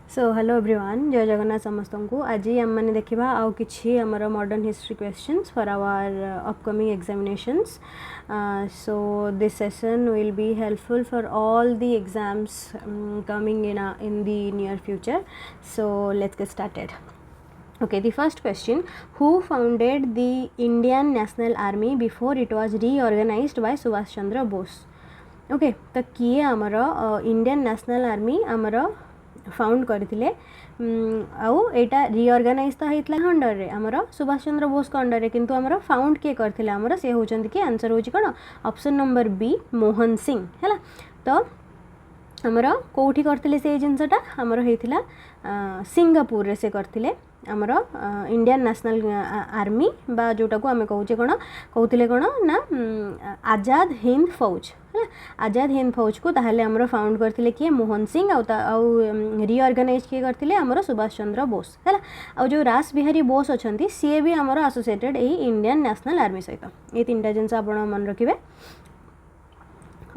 So hello everyone, जय जगन्नाथ समस्त को। आज आम मैंने देखा आउ कि आमर modern history questions for our upcoming examinations. So this session will be helpful for all the exams coming in the near future. So let's get started. Okay, the first question: who founded the Indian National Army before it was reorganized by Subhash Chandra Bose? Okay, तो किए आमर Indian national army आमर found करथिले आउ एटा रिऑर्गेनाइज तो होइतला under रे आमर सुभाष चंद्र बोस को अंडर रे, किंतु आमर फाउंड के करथिले आमर से होचंती कि आंसर होची कोन option number B Mohan Singh हैला. तो आमर कोठी करथिले से जिनसटा आमर हेइथिला सिंगापुर रे से करथिले आमर इंडियन नेशनल आर्मी बा जोटा को आमे कहूचे कोन कहउथिले कोन ना आजाद हिंद फौज. आजाद हिंद फौज को ताहले आमर फाउंड करथिले कि मोहन सिंह आउ रिऑर्गेनाइज किए करथिले आमर सुभाष चंद्र बोस हैला. आ जो रास बिहारी बोस अछंती सी भी आमर एसोसिएटेड ए इंडियन नेशनल आर्मी सहित. ए तीनटा जिनस आपण मन रखिबे.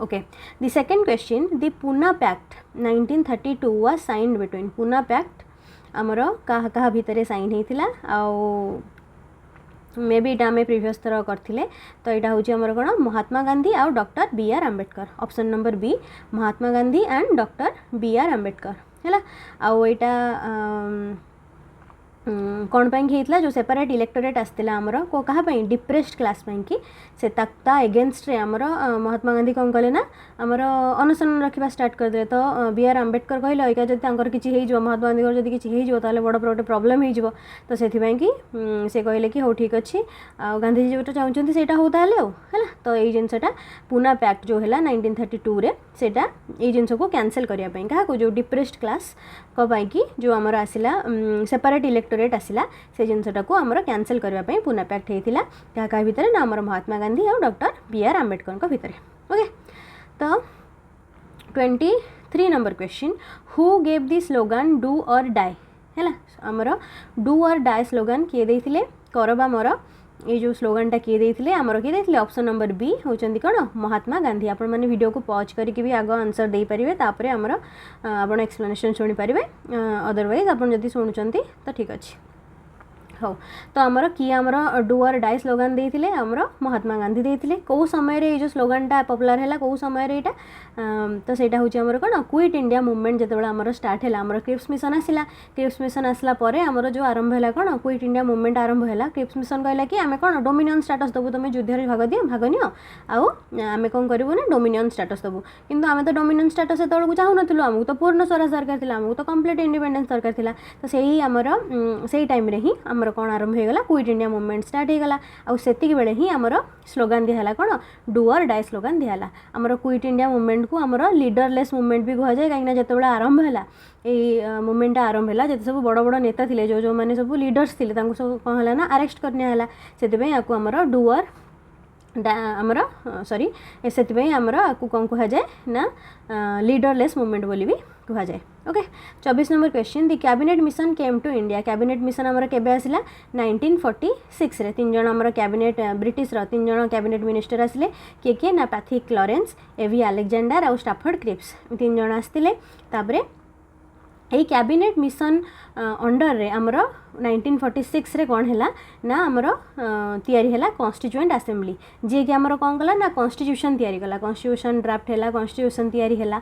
Okay, the second question: the Pune Pact 1932 was signed between Pune Pact आमर कहा कहा भितर साइन होता आउ मे बी इटा आम प्रिवियस थर करथिले. तो यहाँ हूँ आमर कौन महात्मा गांधी आउ doctor B R Ambedkar. Option number B Mahatma Gandhi and doctor B R Ambedkar है. आउ यहाँ कौन पाई होता जो सेपरेट इलेक्टोरेट आसला आमर को कहाँ डिप्रेस्ड क्लास कि से ता एगेन्स्ट रे आमर महात्मा गांधी कौन कले ना आमर अनशन रखा स्टार्ट करदे. तो बी आर आंबेडकर कहले अइका जब किसी हो महात्मा गांधी जब किसी हो बड़ गोटे प्रोब्लेम हो तो से से कहले कि हो ठीक अच्छे गांधीजी जो चाहते से होता है. तो ये जिनसटा पुना पैक्ट जो है 1932 रे सेटा ये जिनस को कैंसल करने क्या जो डिप्रेस्ड क्लास कि जो आमर आसला सेपरेट इलेक्टोरेट आसला से जिनसटा को आमर कैंसल करने पुना पैक्ट होता क्या भितर ना आमर महात्मा गांधी और डॉक्टर बी आर आंबेडकर भितर. ओके, तो 23 number question: who gave the slogan do और डाई है. आमर डू और डाई स्लोगन किए देथिले करबा मोर ये जो स्लोगनटा किए देथिले आमर किए देथिले. ऑप्शन नंबर बी होचंदी कोन महात्मा गांधी. आपण माने वीडियो को पॉज करके भी आगो आंसर दे परिवे तापरे आमर आपण एक्सप्लेनेशन सुनी परिवे. अदरवाइज आपण जदी सुनुचंती तो ठीक अछि. हो, तो आमर किए आमर डू और डाई स्लोगन देथिले आमर महात्मा गांधी देथिले. को समय रे जो स्लोगनटा पॉपुलर हैला को समय रे एटा तो सेटा होची आमर कोन क्विट इंडिया मूवमेंट जेतेबेला आमर स्टार्ट हैला आमर क्रिप्स मिशन आसिला. क्रिप्स मिशन आसला परे आमर जो आरंभ हैला कोन क्विट इंडिया मूवमेंट आरंभ हैला. क्रिप्स मिशन कहला कि आमे कोन डोमिनियन स्टेटस दबु तमे युद्ध रे भाग नियो आउ आमे कोन करबो ना डोमिनियन स्टेटस दबु. किंतु आमे तो डोमिनियन स्टेटस सेतळो को चाहू नथिलु. आमु तो पूर्ण स्वराज सरकार थिला, आमु तो कंप्लीट इंडिपेंडेंस सरकार थिला. तो सेही आमर सेही टाइम रे ही आमर कौन आरंभ होगला क्विट इंडिया मूवमेंट स्टार्ट होगला. आउ सेतिक बेले ही आमर स्लोगान दिहला कौन डू और डाई स्लोगान दिहला. आमर क्विट इंडिया मूवमेंट को आमर लीडरलेस मूवमेंट भी कह जाए कहीं जिते आरंभ है ये मूवमेंट आरंभ है जिते सब बड़ बड़ नेता थे जो जो मैंने सब लीडर्स थे सब कौन है ना अरेस्ट करने से आमर डू और आमर सॉरी से आमर आपको कौन कह जाए ना लीडरलेस मूवमेंट बोली भी कह जाए. Okay, 24 number question: the cabinet mission came to India. Cabinet mission आमर केबे आसिला 1946 रे. 3 जण आमर कैबिनेट ब्रिटिश रो 3 जण कैबिनेट मिनिस्टर आसिले किए ना पैथिक लॉरेंस, एवी अलेक्जेंडर और स्टाफोर्ड क्रिप्स 3 जण आसतिले. तापरे यही कैबिनेट मिशन अंडर रे आमर 1946 रे कौन है ना आमर तैयारी है कॉन्स्टिट्यूएंट असेंबली जी कि आमर कौन कला ना कॉन्स्टिट्यूशन तैयारी कला. कॉन्स्टिट्यूशन ड्राफ्ट है कॉन्स्टिट्यूशन तैयारी है.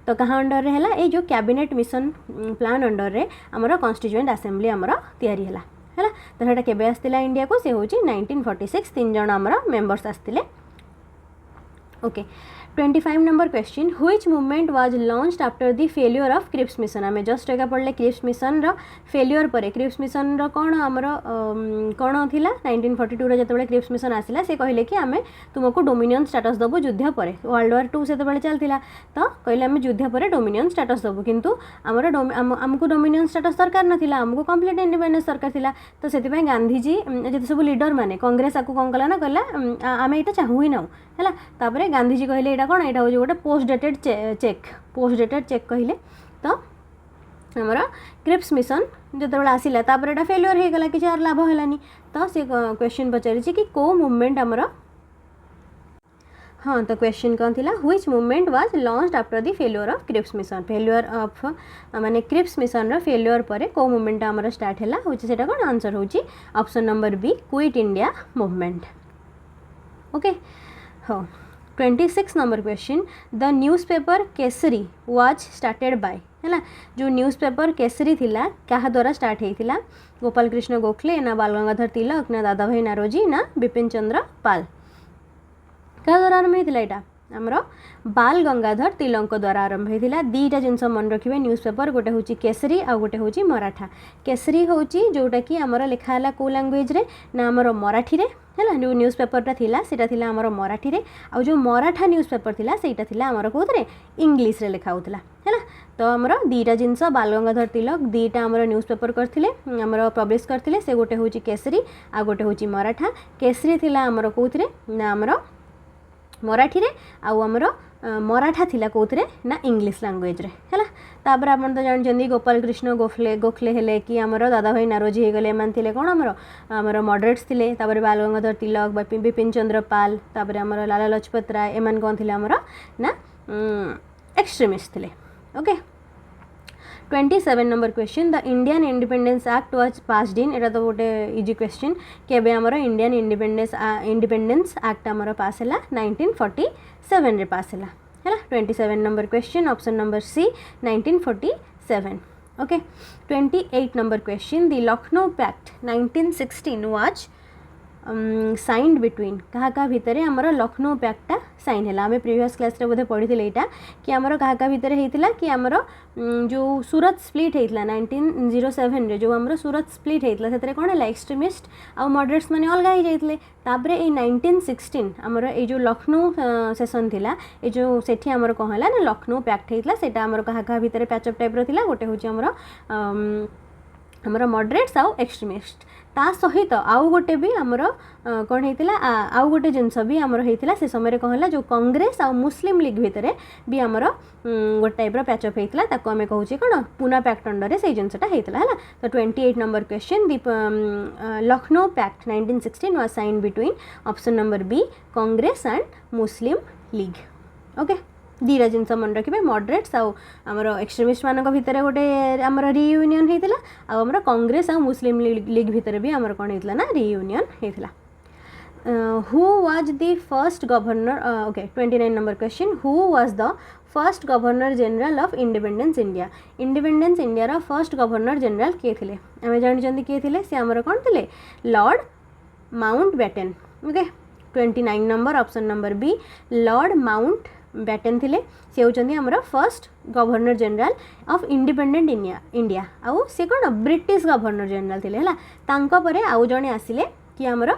तो कहाँ अंडर रे है ये जो कैबिनेट मिशन प्लान अंडर रे आमर कॉन्स्टिट्यूएंट असेंबली आमर तैयारी है. तो यहाँ केबे आसतिला इंडिया को से होची 1946. 3 जण आमर मेंबर्स आसतिले. Okay, 25 number question: which movement was launched after the failure of Cripps mission. आम जस्ट एका पढ़ले क्रिप्स मिशन रो फेल्योर पर. क्रिप्स मिशन रो कौन आमर कौन थिला 1942 रे जतबेले क्रिप्स मिशन आसिला से कहले कि आमे तुमको डोमिनियन स्टेटस दबो युद्ध पर. वर्ल्ड वार 2 से चलतिला तो कहले आमे युद्ध पर डोमिनियन स्टेटस दबो. किंतु आमर आमको डोमिनियन स्टेटस सरकार नथिला, आमको कंप्लीट इंडिपेंडेंस सरकार थिला. तो सेति गांधीजी जते सब लीडर माने कांग्रेस आकु कौन कला ना कहला आमे एटा चाहू ही ना है. तापरे गांधीजी कहले एटा कौन एटा हो गोटे पोस्ट डेटेड चेक कहले. तो आमर क्रिप्स मिशन जो आसिला तापर एटा फेल्योर हो गला कि लाभ हैलानी. तो से क्वेश्चन पचारि कि को मूवमेंट आमर हाँ तो क्वेश्चन कौन थिला which movement was launched after the failure of Cripps mission failure of माने क्रिप्स मिशन रो फेल्योर परे को मूवमेंट हमर स्टार्ट हैला होची सेटा कोन आंसर होची option number B quit India movement okay हाँ 26 number question the newspaper Kesari was started by है जो न्यूज़पेपर केसरी थिला क्या द्वारा स्टार्ट होता गोपाल कृष्ण गोखले ना बाल गंगाधर तिलक ना दादा भाई नारोजी ना बिपिन चंद्र पाल क्या द्वारा आरंभ होता यहाँ आमर बाल गंगाधर तिलक द्वारा आरंभ होता दीटा जिनस मन रखिए न्यूज़पेपर गोटे हूँ केसरी आ गोटे हूँ मराठा केसरी हूँ जोटा कि आमर लिखाला कौ लैंग्वेज रे ना आमर मराठी रे है जो न्यूज़पेपरटा थिला सेटा थिला आमर मराठी रे आ जो मराठा न्यूज़पेपर थिला सेटा थिला आमर कोथरे इंग्लिश रे लिखा होतला है तो आमर दीटा जिनस बाल गंगाधर तिलक दीटा आमर न्यूज़पेपर करथिले आमर पब्लिश करथिले से गोटे हूँ केसरी आ गोटे हूँ मराठा केसरी थिला आमर कोथरे ना आमर मराठी रे आउ आमर मराठा थिला कोथरे ना इंग्लिश लैंग्वेज रे हैला तापर आपन तो जानछन्ती गोपाल कृष्ण गोखले हेले कि आमर दादा भाई नारोजी हे गले मान थिले कोन आमर मॉडरेट्स थिले तापर बाल गंगाधर तिलक बिपिन चंद्र पाल तापर आमर लाला लजपत राय एमान कोन थिले आमर ना एक्सट्रीमिस्ट थिले okay 27 number question the Indian independence act was passed in एटा तो गोटे इजी क्वेश्चन केबे आमर इंडियन इंडिपेंडेंस एक्ट आमर पास हैला 1947 रे पास हैला 27 number question option number C 1947 okay 28 number question the Lucknow pact 1916 was signed between क्या भितर आमर लखनऊ पैक्टा साइन है आम प्रीवियस क्लास रे बोधे पढ़ी यहाँ कि आमर क्या भितर होता कि आमर जो सूरत स्प्लिट होता 1907 रे जो आमर सूरत स्प्लिट होता से कौन है एक्सट्रीमिस्ट आ मॉडरेट्स मैंने अलग हो जाते तापर ये 1916 आमर ये जो लखनऊ सेसन थिला ये जो सेठी आमर कौन है ना लखनऊ पैक्ट होता से आमर क्या भितर पैचअप टाइप रा गोटे हूँ आमर मॉडरेट्स आउ एक्सट्रीमिस्ट ता सहित आउ गोटे भी आमर कौन होता आउ गोटे जिनस भी आमर होता से समय कौन है जो कांग्रेस आ मुस्लिम लीग भितर भी आमर गोटे टाइप पैचअप होता ताको आम कहूँ कौन पूना पैक्ट अंडर से जिनसटा होता है तो 28 number question the Lucknow pact 1916 was sign between option number B Congress and Muslim League okay दीटा जिनस मन रखिए मॉडरेट्स आमर एक्सट्रीमिस्ट मान भितर गोटे आमर रियूनियन होता आमर कांग्रेस आ मुस्लिम लीग भितर भी आमर कौन होता ना रियूनियन होता who was the first governor okay 29 number question who was the first governor general of independence India रा फर्स्ट गवर्नर जनरल किए थे आम जानते किए थे सी आमर कौन थे Lord Mountbatten okay 29 number option number B Lord Mountbatten थिले से होचंदी हमर first governor general of independent India आउ से कौन ब्रिटिश गवर्नर जनरल थिले हला तांको परे आउ जणे आसिले कि हमर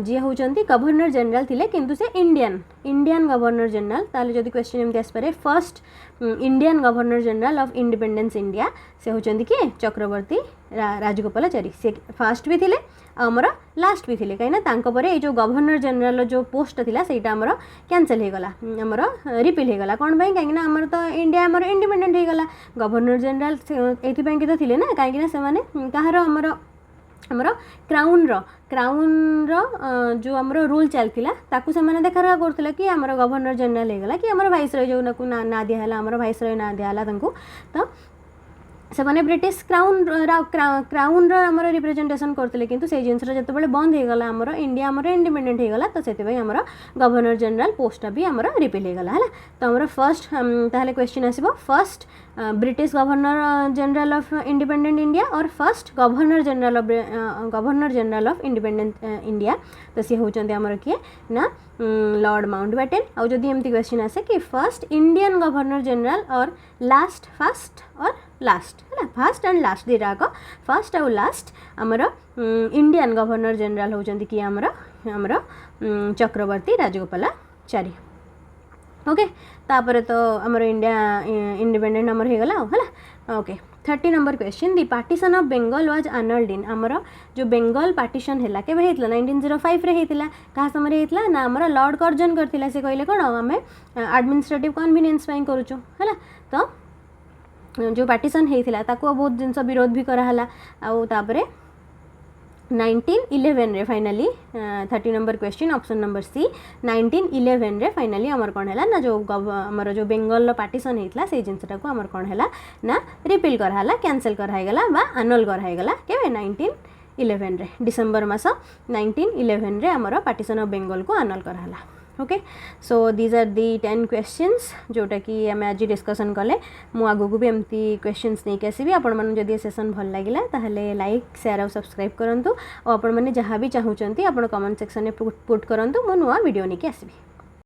जी होचंदी गवर्नर जनरल थिले किंतु से इंडियन गवर्नर जनरल ताले जदि क्वेश्चन एमती आस पारे first Indian governor general of independence India से होचंदी कि चक्रवर्ती राजगोपालाचारी से फर्स्ट भी थिले आमर लास्ट भी थिले कहीं तांको परे जो गवर्नर जनरल जो पोस्ट थिला सेटा आमर कैंसल हो गला आमर रिपील हो गला कौन भाई कहीं आमर तो इंडिया आमर इंडिपेंडेंट हो गला गवर्नर जनरल एथि कि तो थिले ना कहीं से माने कहार आमर क्राउन जो आमर रूल चलता ताकू से मैंने देखा करते कि आमर गवर्नर जनरल हो गला कि आमर भाइसरय जो ना दिहला आमर भाइसरय ना दिहला तो से मैंने ब्रिटिश क्राउन आमर रिप्रेजेंटेशन करते किंतु से जिनस जो बंद हो गला आमर इंडिया आमर इंडिपेंडेंट हो गला तो से आमर गवर्नर जनरल पोस्टा भी आमर रिपील हो गला है तो आमर फर्स्ट ताहले क्वेश्चन आसीबो first British governor general of independent India और first governor general of independent India तो सी होचंदी आमर किए ना लॉर्ड माउंटबेटन आउ जदि एमती क्वेश्चन आसे कि फर्स्ट इंडियन गवर्नर जनरल और फर्स्ट है फर्स्ट एंड लास्ट दीटाक फर्स्ट आउ लास्ट आमर इंडियन गवर्नर जनरल होचंदी कि आमर चक्रवर्ती राजगोपालाचारी ओके तापर तो आमर इंडिया इंडिपेंडेंट आमर हो गला है okay 30 number question the partition of Bengal was annulled in आमर जो बेंगल पार्टीशन है केबे हेतला 1905 रे हेतला कहा समय हेतला ना आमर लॉर्ड कर्जन करथिला से कहले कोन आमे एडमिनिस्ट्रेटिव कन्वीनियंस पाई करूछु हैला तो जो पार्टीशन हेतला ताको बहुत जिनस विरोध भी कराला आउ तापरे 1911 रे finally 30 number question option number C 1911 रे फाइनली आमर कौन है ना जो आमर जो बेंगल पार्टीशन होता से जिनटा को आमर कौन है ना रिपील कराला कैंसल कराईगला बा आनुअल कराईगला केवे 1911 रे डिसेम्बर मास 1911 रे आमर पार्टीशन ऑफ बेंगल को आनुअल कराला okay so these are the 10 questions जोटा कि आम आज डिस्कसन कले मु आगु भी एमती क्वेश्चंस नहीं आसबि आपण मन जदि सेशन भल लागिला ताहले लाइक शेयर और सब्सक्राइब करंतु और आपण माने जहाँ भी चाहूचंती आपण कमेंट सेक्शन में पुट करंतु मो नुआ वीडियो नहीं आसबि।